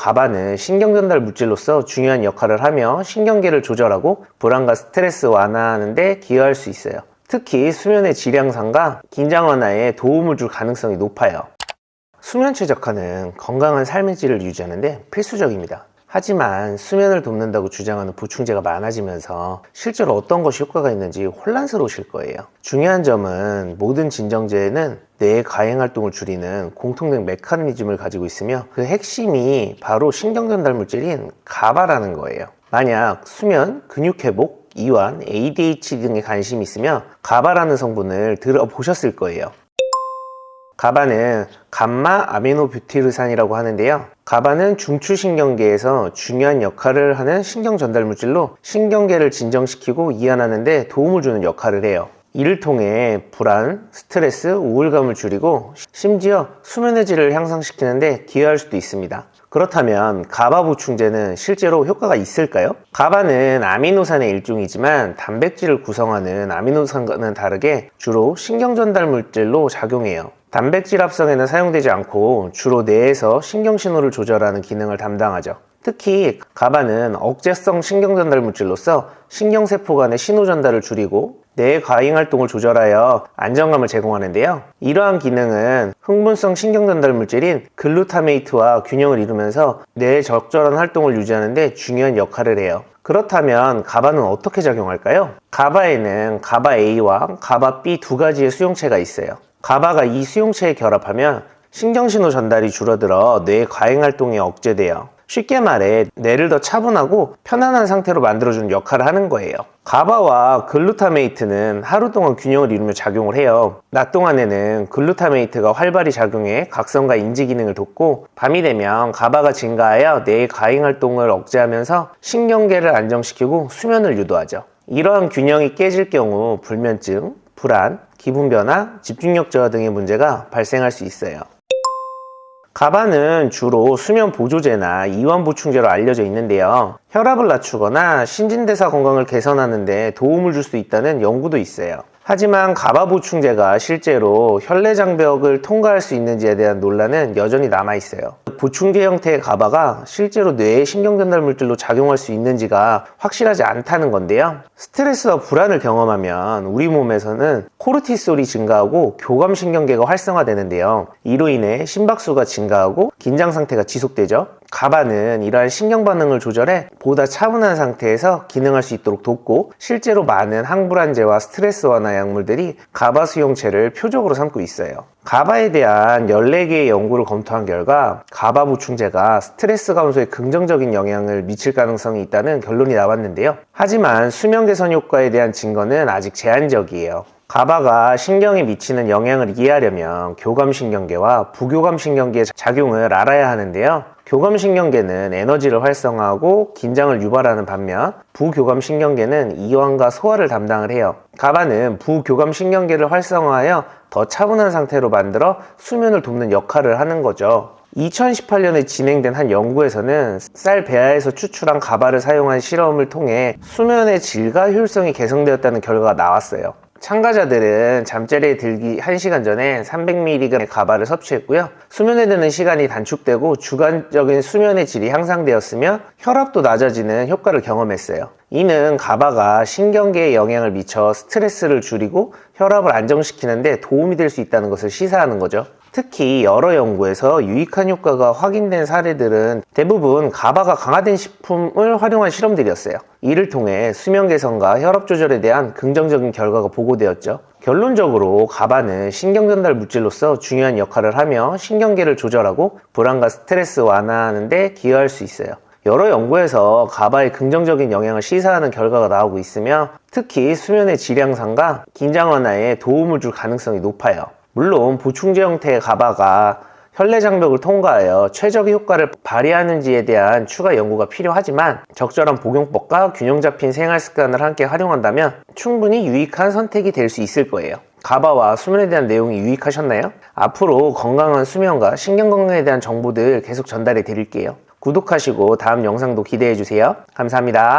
가바는 신경 전달 물질로서 중요한 역할을 하며 신경계를 조절하고 불안과 스트레스 완화하는 데 기여할 수 있어요. 특히 수면의 질 향상과 긴장 완화에 도움을 줄 가능성이 높아요. 수면 최적화는 건강한 삶의 질을 유지하는 데 필수적입니다. 하지만 수면을 돕는다고 주장하는 보충제가 많아지면서 실제로 어떤 것이 효과가 있는지 혼란스러우실 거예요. 중요한 점은 모든 진정제는 뇌의 과잉활동을 줄이는 공통된 메커니즘을 가지고 있으며 그 핵심이 바로 신경전달 물질인 가바라는 거예요. 만약 수면, 근육회복, 이완, ADHD 등에 관심이 있으면 가바라는 성분을 들어보셨을 거예요. 가바는 감마 아미노뷰티르산이라고 하는데요. 가바는 중추신경계에서 중요한 역할을 하는 신경 전달 물질로 신경계를 진정시키고 이완하는 데 도움을 주는 역할을 해요. 이를 통해 불안, 스트레스, 우울감을 줄이고 심지어 수면의 질을 향상시키는 데 기여할 수도 있습니다. 그렇다면 가바 보충제는 실제로 효과가 있을까요? 가바는 아미노산의 일종이지만 단백질을 구성하는 아미노산과는 다르게 주로 신경 전달 물질로 작용해요. 단백질 합성에는 사용되지 않고 주로 뇌에서 신경신호를 조절하는 기능을 담당하죠. 특히 가바는 억제성 신경전달 물질로서 신경세포 간의 신호 전달을 줄이고 뇌의 과잉활동을 조절하여 안정감을 제공하는데요. 이러한 기능은 흥분성 신경전달 물질인 글루타메이트와 균형을 이루면서 뇌의 적절한 활동을 유지하는 데 중요한 역할을 해요. 그렇다면 가바는 어떻게 작용할까요? 가바에는 가바 A와 가바 B 두 가지의 수용체가 있어요. 가바가 이 수용체에 결합하면 신경신호 전달이 줄어들어 뇌의 과잉활동이 억제돼요. 쉽게 말해 뇌를 더 차분하고 편안한 상태로 만들어주는 역할을 하는 거예요. 가바와 글루타메이트는 하루 동안 균형을 이루며 작용을 해요. 낮 동안에는 글루타메이트가 활발히 작용해 각성과 인지 기능을 돕고 밤이 되면 가바가 증가하여 뇌의 과잉활동을 억제하면서 신경계를 안정시키고 수면을 유도하죠. 이러한 균형이 깨질 경우 불면증, 불안, 기분 변화, 집중력 저하 등의 문제가 발생할 수 있어요. 가바는 주로 수면 보조제나 이완 보충제로 알려져 있는데요. 혈압을 낮추거나 신진대사 건강을 개선하는 데 도움을 줄 수 있다는 연구도 있어요. 하지만 가바 보충제가 실제로 혈내장벽을 통과할 수 있는지에 대한 논란은 여전히 남아있어요. 보충제 형태의 가바가 실제로 뇌의 신경전달 물질로 작용할 수 있는지가 확실하지 않다는 건데요. 스트레스와 불안을 경험하면 우리 몸에서는 코르티솔이 증가하고 교감신경계가 활성화되는데요. 이로 인해 심박수가 증가하고 긴장 상태가 지속되죠. 가바는 이러한 신경 반응을 조절해 보다 차분한 상태에서 기능할 수 있도록 돕고 실제로 많은 항불안제와 스트레스 완화 약물들이 가바 수용체를 표적으로 삼고 있어요. 가바에 대한 14개의 연구를 검토한 결과 가바 보충제가 스트레스 감소에 긍정적인 영향을 미칠 가능성이 있다는 결론이 나왔는데요. 하지만 수면 개선 효과에 대한 증거는 아직 제한적이에요. 가바가 신경에 미치는 영향을 이해하려면 교감신경계와 부교감신경계의 작용을 알아야 하는데요. 교감신경계는 에너지를 활성화하고 긴장을 유발하는 반면 부교감신경계는 이완과 소화를 담당을 해요. 가바는 부교감신경계를 활성화하여 더 차분한 상태로 만들어 수면을 돕는 역할을 하는 거죠. 2018년에 진행된 한 연구에서는 쌀 배아에서 추출한 가바를 사용한 실험을 통해 수면의 질과 효율성이 개선되었다는 결과가 나왔어요. 참가자들은 잠자리에 들기 1시간 전에 300mg의 가바를 섭취했고요. 수면에 드는 시간이 단축되고 주관적인 수면의 질이 향상되었으며 혈압도 낮아지는 효과를 경험했어요. 이는 가바가 신경계에 영향을 미쳐 스트레스를 줄이고 혈압을 안정시키는 데 도움이 될 수 있다는 것을 시사하는 거죠. 특히 여러 연구에서 유익한 효과가 확인된 사례들은 대부분 가바가 강화된 식품을 활용한 실험들이었어요. 이를 통해 수면 개선과 혈압 조절에 대한 긍정적인 결과가 보고되었죠. 결론적으로 가바는 신경 전달 물질로서 중요한 역할을 하며 신경계를 조절하고 불안과 스트레스 완화하는 데 기여할 수 있어요. 여러 연구에서 가바의 긍정적인 영향을 시사하는 결과가 나오고 있으며 특히 수면의 질 향상과 긴장 완화에 도움을 줄 가능성이 높아요. 물론 보충제 형태의 가바가 혈내장벽을 통과하여 최적의 효과를 발휘하는지에 대한 추가 연구가 필요하지만 적절한 복용법과 균형 잡힌 생활 습관을 함께 활용한다면 충분히 유익한 선택이 될 수 있을 거예요. 가바와 수면에 대한 내용이 유익하셨나요? 앞으로 건강한 수면과 신경 건강에 대한 정보들 계속 전달해 드릴게요. 구독하시고 다음 영상도 기대해 주세요. 감사합니다.